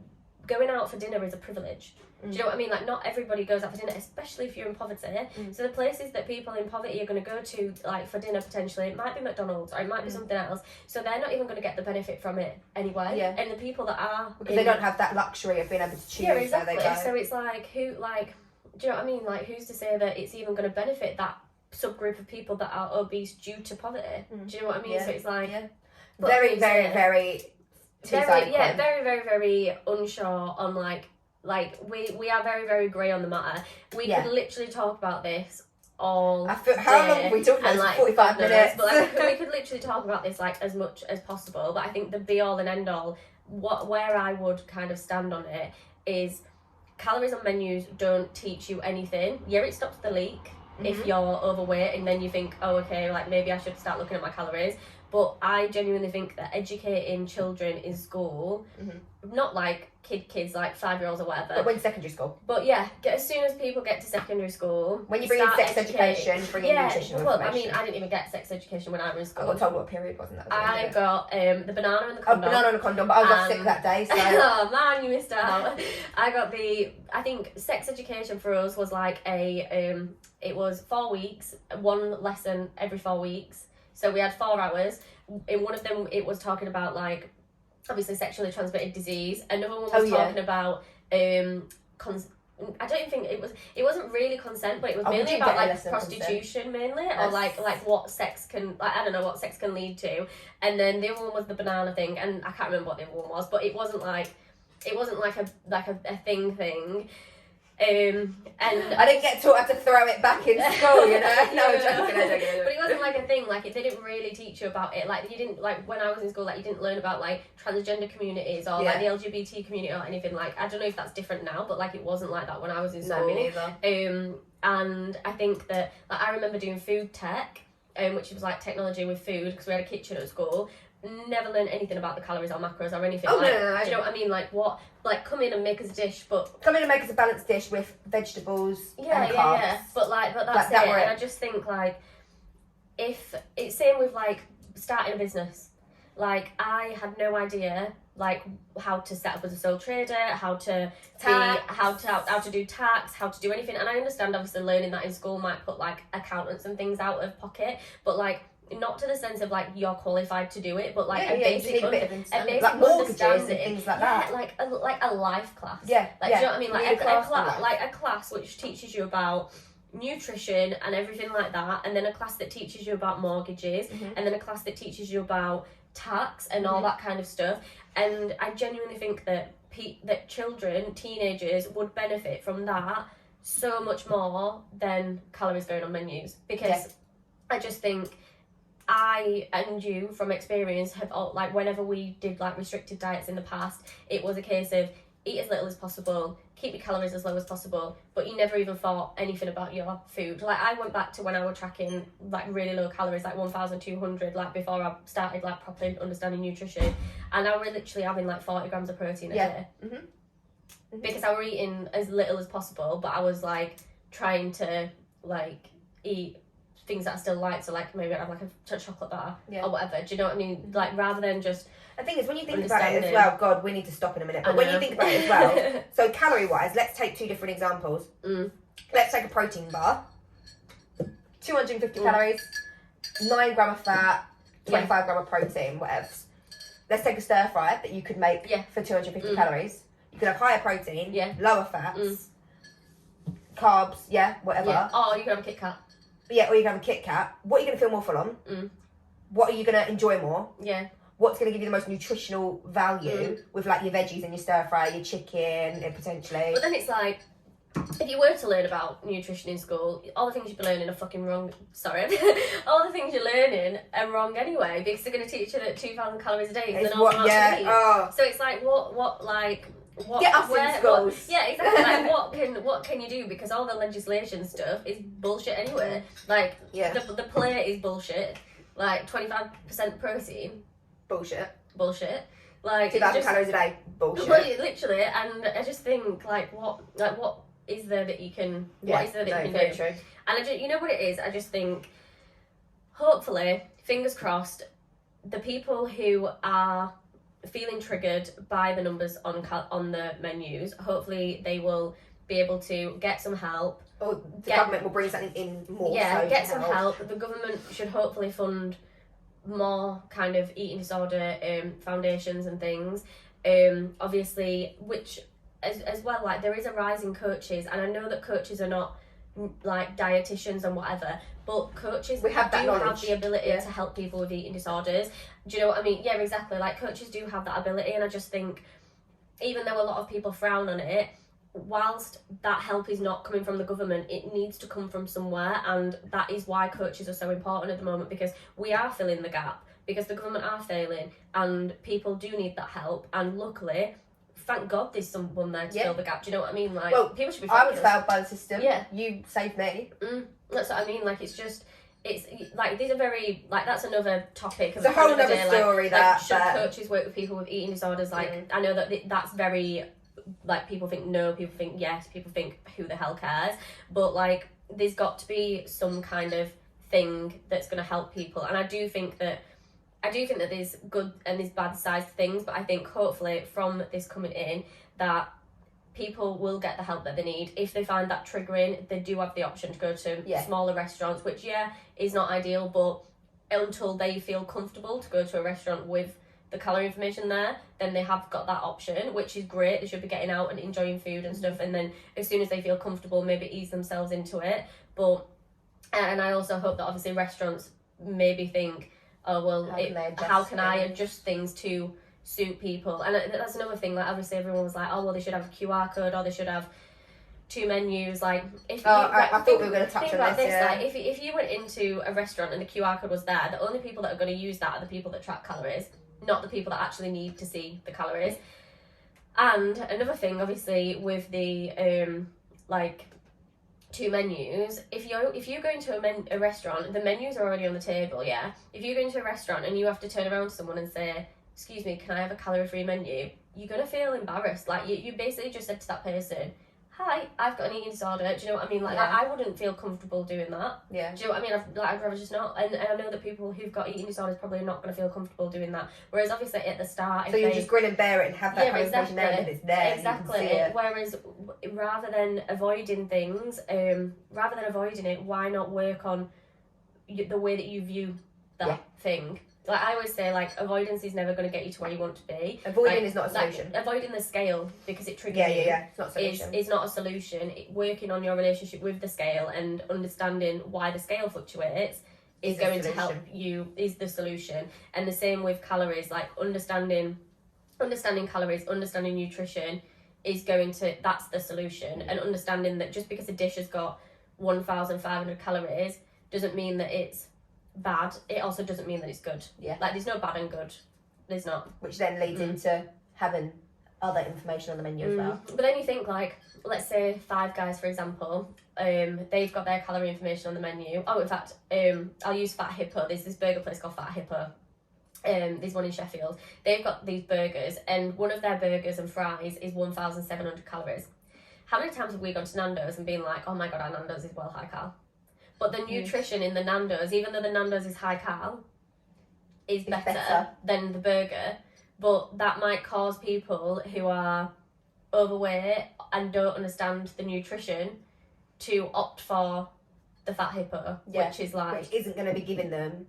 going out for dinner is a privilege. Do you know what I mean? Like, not everybody goes out for dinner, especially if you're in poverty. So the places that people in poverty are going to go to, like, for dinner potentially, it might be McDonald's or it might be something else. So they're not even going to get the benefit from it anyway. Yeah. And the people that are... Because they don't have that luxury of being able to choose where they go. So it's like, do you know what I mean? Like, who's to say that it's even going to benefit that subgroup of people that are obese due to poverty? Do you know what I mean? So it's like... Very, very, very... very, very, very unsure on, like we are very, very grey on the matter. We could literally talk about this all how long have we talked about? Like 45 minutes. But like, we could literally talk about this like as much as possible. But I think the be all and end all, where I would kind of stand on it is calories on menus don't teach you anything. Yeah, it stops the leak if you're overweight and then you think, oh, okay, like maybe I should start looking at my calories. But I genuinely think that educating children in school, not like kids like 5-year-olds or whatever. But when secondary school. But yeah, as soon as people get to secondary school. When you bring in sex education, bring in nutritional information. I mean, I didn't even get sex education when I was in school. I got told what a period was, and that was I got the banana and the condom. Banana and a condom, but I was off sick that day, so. Oh man, you missed out. I got I think sex education for us was like it was 4 weeks, one lesson every 4 weeks. So we had 4 hours. In one of them, it was talking about like obviously sexually transmitted disease. Another one was talking about I don't even think it wasn't really consent, but it was mainly about like prostitution mainly, or like what sex can, like I don't know what sex can lead to. And then the other one was the banana thing, and I can't remember what the other one was, but it wasn't like a thing. And I didn't get taught how to throw it back in school, you know. No, I'm joking. But it wasn't like a thing. Like they didn't really teach you about it. Like you didn't, like when I was in school, like you didn't learn about like transgender communities or like the LGBT community or anything. Like I don't know if that's different now, but like it wasn't like that when I was in school. No, me neither. And I think that like I remember doing food tech, which was like technology with food, because we had a kitchen at school. Never learned anything about the calories or macros or anything. Oh, like, no. Do you know what I mean? Like what? Like come in and make us a dish, but come in and make us a balanced dish with vegetables and carbs. Yeah. But that's it. And I just think like if it's same with like starting a business. Like I had no idea like how to set up as a sole trader, how to do tax, how to do anything. And I understand obviously learning that in school might put like accountants and things out of pocket, but like not to the sense of like you're qualified to do it, but like a basic like mortgages and things like that. Like a life class. Yeah. Like do you know what I mean? Like a class which teaches you about nutrition and everything like that, and then a class that teaches you about mortgages, and then a class that teaches you about tax and all that kind of stuff. And I genuinely think that that children, teenagers, would benefit from that so much more than calories going on menus, because I just think I and you from experience have all, like, whenever we did like restricted diets in the past, it was a case of eat as little as possible, keep your calories as low as possible, but you never even thought anything about your food. Like, I went back to when I was tracking like really low calories, like 1,200, like before I started like properly understanding nutrition, and I was literally having like 40 grams of protein a day. Because I was eating as little as possible, but I was like trying to like eat things that I still like, so like maybe I'd have like a chocolate bar or whatever, do you know what I mean? Like, rather than just... The thing is, when you think about it as well, God, we need to stop in a minute, but when you think about it as well, so calorie wise, let's take two different examples. Let's take a protein bar, 250 calories, 9 gram of fat, 25 gram of protein, whatever. Let's take a stir fry that you could make for 250 calories. You could have higher protein, lower fats, carbs, whatever. Oh, you could have a Kit Kat. Yeah, or you can have a Kit Kat. What are you going to feel more full on? What are you going to enjoy more? What's going to give you the most nutritional value with like your veggies and your stir fry, your chicken, potentially? But then it's like, if you were to learn about nutrition in school, all the things you'd be learning are fucking wrong. Sorry. All the things you're learning are wrong anyway, because they're going to teach you that 2,000 calories a day is the normal amount to eat. So it's like, what get us in schools. Exactly. Like, what can you do? Because all the legislation stuff is bullshit anyway. Like, the plate is bullshit. Like, 25% protein. Bullshit. Like, 2,000 calories a day. Bullshit. Literally, and I just think what is there that you can? What is there that you can do? True. And you know what it is? I just think, hopefully, fingers crossed, the people who are feeling triggered by the numbers on the menus, hopefully they will be able to get some help. Or the government will bring something in more. Yeah, get some help. The government should hopefully fund more kind of eating disorder foundations and things. Obviously, which as well, like, there is a rise in coaches, and I know that coaches are not like dietitians and whatever, but coaches have the ability to help people with eating disorders. Do you know what I mean? Yeah, exactly. Like, coaches do have that ability, and I just think, even though a lot of people frown on it, whilst that help is not coming from the government, it needs to come from somewhere, and that is why coaches are so important at the moment, because we are filling the gap, because the government are failing, and people do need that help, and luckily, thank God there's someone there to fill the gap. Do you know what I mean? Like, well, people should be I was failed by the system. Yeah. You saved me. That's what I mean. Like, it's like, these are very, like, that's another topic. It's a whole other story, like, should coaches work with people with eating disorders? Like, I know that that's very, like, people think no, people think yes, people think who the hell cares? But, like, there's got to be some kind of thing that's going to help people. And I do think that there's good and there's bad sides to things, but I think hopefully from this coming in that people will get the help that they need. If they find that triggering, they do have the option to go to smaller restaurants, which is not ideal, but until they feel comfortable to go to a restaurant with the calorie information there, then they have got that option, which is great. They should be getting out and enjoying food and stuff, and then as soon as they feel comfortable, maybe ease themselves into it. But and I also hope that obviously restaurants maybe think, oh well, how can I adjust things to suit people? And that's another thing. Like, obviously everyone was like, oh well, they should have a QR code, or they should have 2 menus. Like, if I thought we were going to touch on this. Like, if you went into a restaurant and the QR code was there, the only people that are going to use that are the people that track calories, not the people that actually need to see the calories. And another thing, obviously, with the like 2 menus, if you go into a restaurant, the menus are already on the table. If you go into a restaurant and you have to turn around to someone and say, excuse me, can I have a calorie-free menu? You're gonna feel embarrassed. Like, you basically just said to that person, hi, I've got an eating disorder. Do you know what I mean? Like, I wouldn't feel comfortable doing that. Do you know what I mean? I'd rather just not. And I know that people who've got eating disorders probably not going to feel comfortable doing that. Whereas obviously at the start, so you just grin and bear it and have that conversation there, and it's there. Exactly. And you can see it. Whereas rather than avoiding things, why not work on the way that you view that thing? like I always say, like avoidance is never going to get you to where you want to be. Avoiding is not a solution. Like, avoiding the scale because it triggers you. It's not a solution. Is not a solution. Working on your relationship with the scale and understanding why the scale fluctuates is going to help you, is the solution. And the same with calories, like understanding calories, understanding nutrition is that's the solution. And understanding that just because a dish has got 1,500 calories doesn't mean that it's bad. It also doesn't mean that it's good. Yeah. Like there's no bad and good. There's not. Which then leads into having other information on the menu as well. But then you think, like, let's say Five Guys, for example, they've got their calorie information on the menu. Oh, in fact, I'll use Fat Hippo. There's this burger place called Fat Hippo. There's one in Sheffield. They've got these burgers, and one of their burgers and fries is 1,700 calories. How many times have we gone to Nando's and been like, oh my god, our Nando's is well high cal? But the nutrition in the Nando's, even though the Nando's is high cal, is better than the burger. But that might cause people who are overweight and don't understand the nutrition to opt for the Fat Hippo, which is like... Which isn't going to be giving them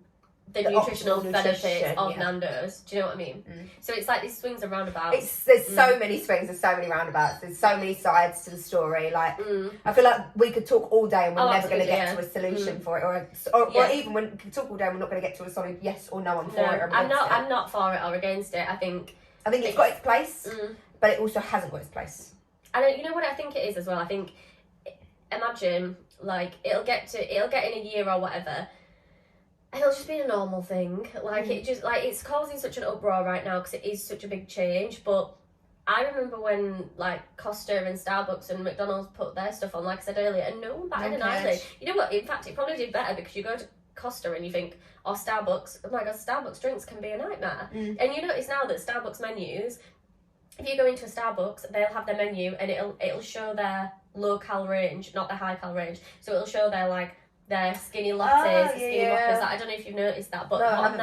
the nutritional benefits of Nando's. Do you know what I mean? So it's like these swings and roundabouts. There's so many swings, there's so many roundabouts, there's so many sides to the story. Like I feel like we could talk all day and we're never going to get to a solution for it, or even when we talk all day, we're not going to get to a solid yes or no. I'm for it or against it. I'm not for it or against it. I think it's got its place, but it also hasn't got its place. And you know what I think it is as well. I think, imagine like it'll get in a year or whatever. And it'll just be a normal thing. Like, it just, like, it's causing such an uproar right now because it is such a big change. But I remember when, like, Costa and Starbucks and McDonald's put their stuff on, like I said earlier, and no one batted an eyelid. You know what? In fact, it probably did better because you go to Costa and you think, oh, Starbucks, oh my god, Starbucks drinks can be a nightmare. And you notice now that Starbucks menus, if you go into a Starbucks, they'll have their menu and it'll show their low-cal range, not their high-cal range. So it'll show their, like, their skinny lattes, skinny mochas. I don't know if you've noticed that, but on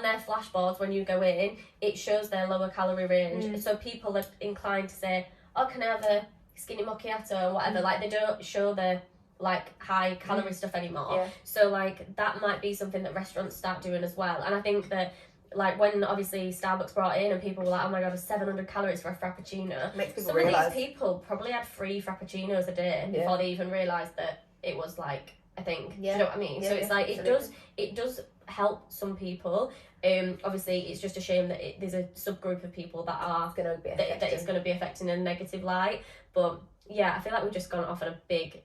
their flashboards when you go in, it shows their lower calorie range. So people are inclined to say, oh, can I have a skinny macchiato or whatever? Like, they don't show the like high calorie stuff anymore. So like that might be something that restaurants start doing as well. And I think that like when obviously Starbucks brought in and people were like, oh my god, 700 calories for a frappuccino. Some of these people probably had 3 frappuccinos a day before they even realised that it was like I think. Do you know what I mean? So it's like it does help some people. Obviously it's just a shame that there's a subgroup of people that are that it's going to be affecting in a negative light. But yeah, I feel like we've just gone off on a big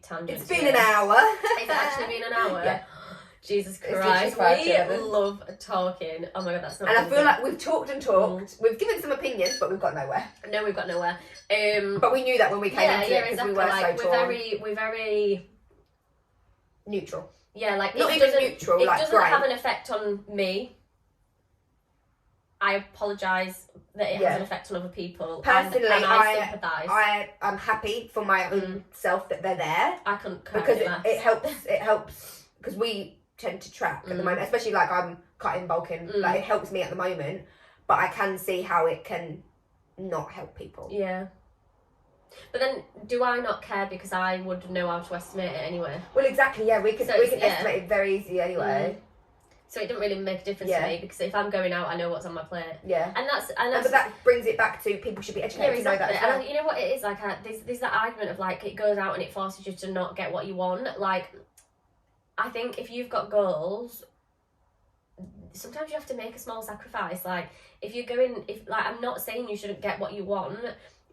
tangent. It's been an hour. It's actually been an hour. Yeah. Jesus Christ, we love talking. Oh my god, that's not. And I feel like we've talked and talked. We've given some opinions, but we've got nowhere. No, we've got nowhere. But we knew that when we came into it because we were like, so torn. We're very neutral. Yeah, like not even neutral. It like doesn't have an effect on me. I apologise that it has an effect on other people. Personally, and I sympathise. I'm happy for my own self that they're there. I couldn't because it helps because we tend to track at the moment, especially like I'm cutting, bulking. Like it helps me at the moment, but I can see how it can not help people. Yeah. But then, do I not care because I would know how to estimate it anyway? Well, exactly. Yeah, we can estimate it very easily anyway. So it didn't really make a difference to me because if I'm going out, I know what's on my plate. Yeah. And that's but that brings it back to people should be educated to know that as well. And you know what it is like? There's that argument of like it goes out and it forces you to not get what you want. Like, I think if you've got goals, sometimes you have to make a small sacrifice. Like if you're going, I'm not saying you shouldn't get what you want,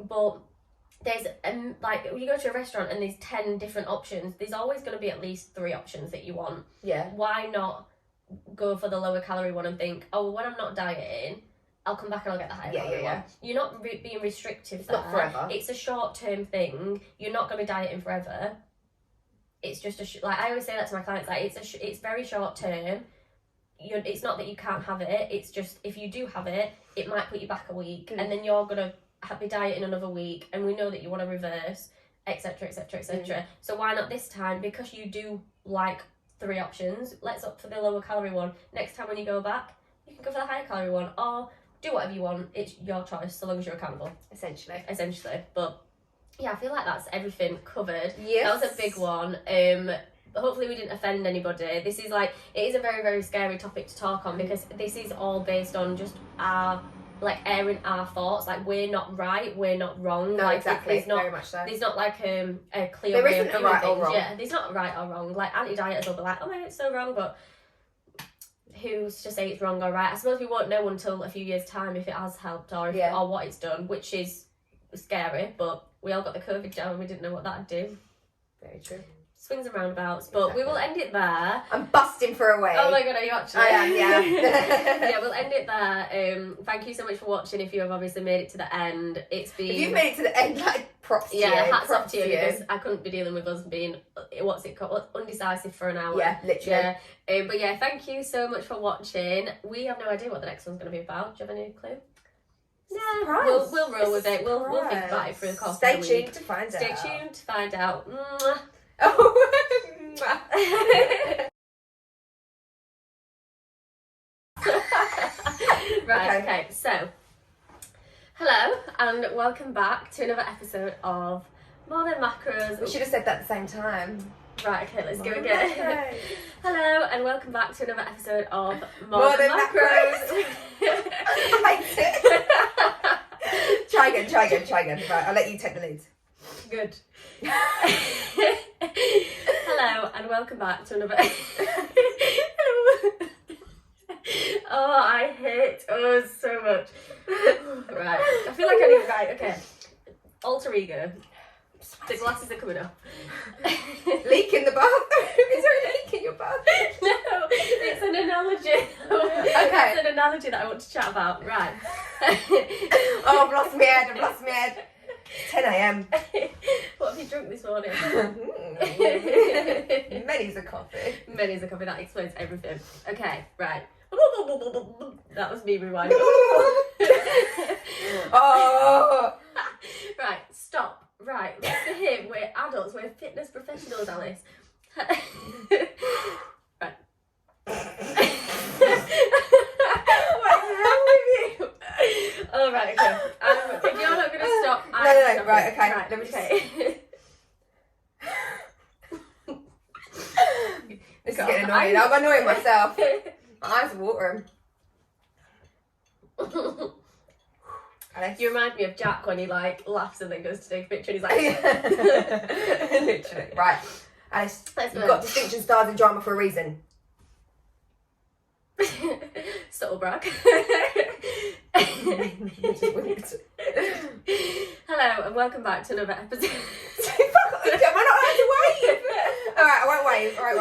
but there's like you go to a restaurant and there's 10 different options. There's always going to be at least 3 options that you want. Yeah. Why not go for the lower calorie one and think, oh, well, when I'm not dieting, I'll come back and I'll get the higher calorie one. You're not being restrictive. It's not forever. It's a short-term thing. You're not going to be dieting forever. It's just like I always say that to my clients. Like it's very short-term. It's not that you can't have it. It's just if you do have it, it might put you back a week, and then you're gonna be dieting another week. And we know that you want to reverse, etc., etc., etc. So why not this time? Because you do like 3 options. Let's opt for the lower calorie one. Next time when you go back, you can go for the higher calorie one, or do whatever you want. It's your choice, so long as you're accountable. Essentially. But yeah, I feel like that's everything covered. Yes. That was a big one. hopefully we didn't offend anybody. This is like, it is a very, very scary topic to talk on, because this is all based on just our, like, airing our thoughts. Like, we're not right, we're not wrong. No, like, exactly. There's not, very much so. there's not like a clear There way isn't of a doing right or things. wrong. Yeah, there's not a right or wrong. Like, anti-dieters will be like, oh my god, it's so wrong, but who's to say it's wrong or right? I suppose we won't know until a few years' time if it has helped or or what it's done, which is scary. But we all got the COVID jab and we didn't know what that'd do. Very true. Swings and roundabouts, but we will end it there. I'm busting for a wee. Oh my god, are you actually? I am, yeah. Yeah, we'll end it there. Thank you so much for watching. If you have obviously made it to the end, it's been... If you've made it to the end, like, props to you. Yeah, hats off Props to you, because I couldn't be dealing with us being, what's it called, undecisive for an hour. Yeah, literally. Yeah. But yeah, thank you so much for watching. We have no idea what the next one's going to be about. Do you have any clue? No, we'll roll with it. We'll think about it through the course of the week. Stay tuned to find out. Stay tuned to find out. Mwah. Oh. Right, okay, so hello and welcome back to another episode of More Than Macros. We should have said that at the same time. Right, okay, let's go again. Hello and welcome back to another episode of More Than Macros. I hate it. Try again. Right, I'll let you take the lead. Good. Hello and welcome back to another... Oh, I hate us so much. Right, I feel like I need... Right, okay. Alter ego. The glasses are coming up. Leak in the bathroom? Is there a leak in your bathroom? No, it's an analogy. Okay. It's an analogy that I want to chat about. Right. Oh, I've lost my head. 10 a.m. What have you drunk this morning? Many's a coffee. Many's a coffee. That explains everything. Okay, right. That was me rewinding. Oh. Right, stop. Right, let's behave. We're adults. We're fitness professionals, Alice. Right. What's wrong with you? Oh, right, okay. If you're not going to stop, No, I'm right, stopping. okay. Right, Let me just... okay. This is getting annoying. I'm annoying myself. My eyes are watering. Alice. You remind me of Jack when he like laughs and then goes to take a picture and he's like... Literally. Right. Alice, Let's you've go. got distinction stars in drama for a reason. Subtle brag. Just winked. Hello and welcome back to another episode. Am I not allowed to wave? Alright, I won't wave. Alright,